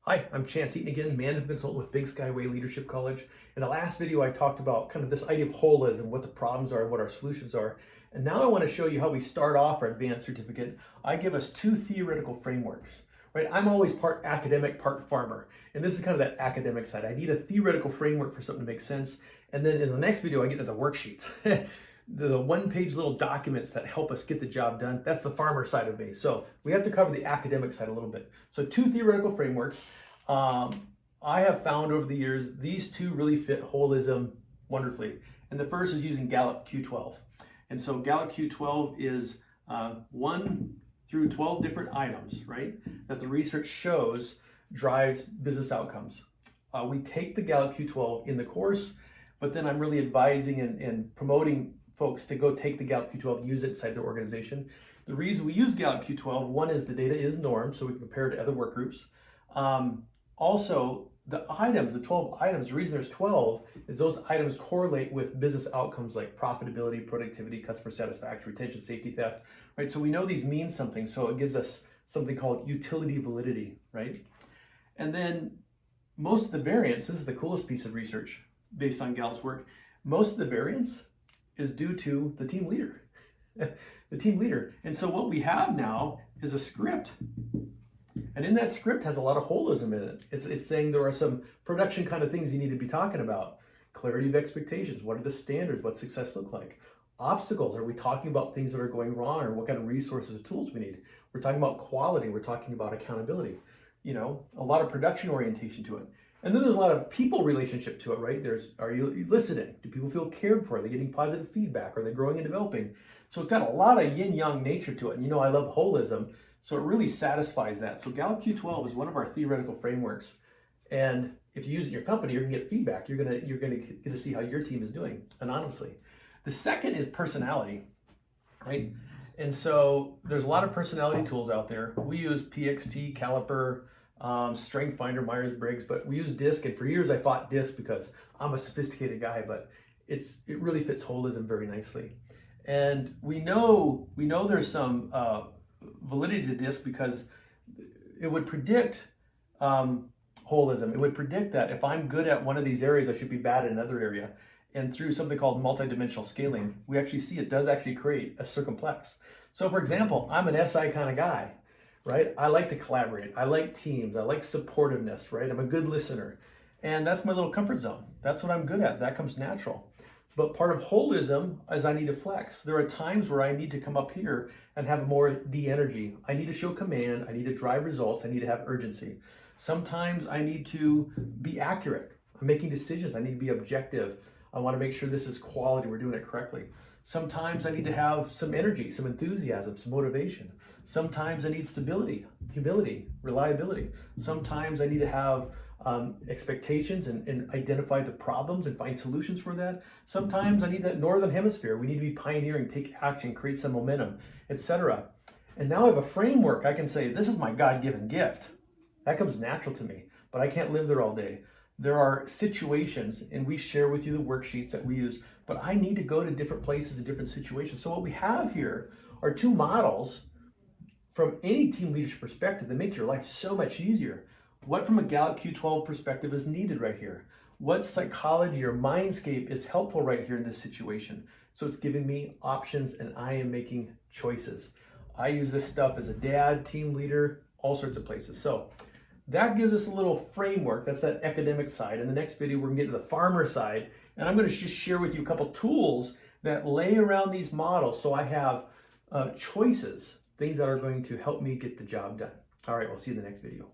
Hi, I'm Chance Eaton again, management consultant with Big Skyway Leadership College. In the last video, I talked about kind of this idea of holism, what the problems are, and what our solutions are. And now I want to show you how we start off our advanced certificate. I give us two theoretical frameworks, right? I'm always part academic, part farmer. And this is kind of that academic side. I need a theoretical framework for something to make sense. And then in the next video, I get to the worksheets. The one-page little documents that help us get the job done. That's the farmer side of me. So we have to cover the academic side a little bit. So two theoretical frameworks. I have found over the years, these two really fit holism wonderfully. And the first is using Gallup Q12. And so Gallup Q12 is 1 through 12 different items, right, that the research shows drives business outcomes. We take the Gallup Q12 in the course, but then I'm really advising and promoting folks to go take the Gallup Q12 and use it inside their organization. The reason we use Gallup Q12, one is the data is norm, so we can compare it to other work groups. Also, the items, the 12 items, the reason there's 12 is those items correlate with business outcomes like profitability, productivity, customer satisfaction, retention, safety, theft, right? So we know these mean something, so it gives us something called utility validity, right? And then most of the variance, this is the coolest piece of research based on Gallup's work, most of the variance is due to the team leader, the team leader. And so what we have now is a script. And in that script has a lot of holism in it. It's saying there are some production kind of things you need to be talking about. Clarity of expectations. What are the standards? What success look like? Obstacles. Are we talking about things that are going wrong, or what kind of resources or tools we need? We're talking about quality. We're talking about accountability. You know, a lot of production orientation to it. And then there's a lot of people relationship to it, right? Are you listening? Do people feel cared for? Are they getting positive feedback? Are they growing and developing? So it's got a lot of yin-yang nature to it. And you know, I love holism. So it really satisfies that. So Gallup Q12 is one of our theoretical frameworks. And if you use it in your company, you're gonna get feedback. You're gonna get to see how your team is doing anonymously. The second is personality, right? And so there's a lot of personality tools out there. We use PXT, Caliper, StrengthsFinder, Myers-Briggs, but we use DISC. And for years I fought DISC because I'm a sophisticated guy, but it really fits holism very nicely. And we know there's some validity to DISC because it would predict holism. It would predict that if I'm good at one of these areas, I should be bad at another area. And through something called multidimensional scaling, we actually see it does actually create a circumplex. So for example, I'm an SI kind of guy, right? I like to collaborate. I like teams. I like supportiveness, right? I'm a good listener. And that's my little comfort zone. That's what I'm good at. That comes natural. But part of holism is I need to flex. There are times where I need to come up here and have more D energy. I need to show command. I need to drive results. I need to have urgency. Sometimes I need to be accurate. I'm making decisions. I need to be objective. I want to make sure this is quality. We're doing it correctly. Sometimes I need to have some energy, some enthusiasm, some motivation. Sometimes I need stability, humility, reliability. Sometimes I need to have expectations and identify the problems and find solutions for that. Sometimes I need that northern hemisphere. We need to be pioneering, take action, create some momentum, etc. And now I have a framework. I can say, this is my God-given gift. That comes natural to me, but I can't live there all day. There are situations, and we share with you the worksheets that we use, but I need to go to different places and different situations. So what we have here are two models from any team leadership perspective that makes your life so much easier. What from a Gallup Q12 perspective is needed right here? What psychology or mindscape is helpful right here in this situation? So it's giving me options and I am making choices. I use this stuff as a dad, team leader, all sorts of places. So that gives us a little framework. That's that academic side. In the next video, we're gonna get to the farmer side. And I'm gonna just share with you a couple tools that lay around these models so I have choices, things that are going to help me get the job done. All right, we'll see you in the next video.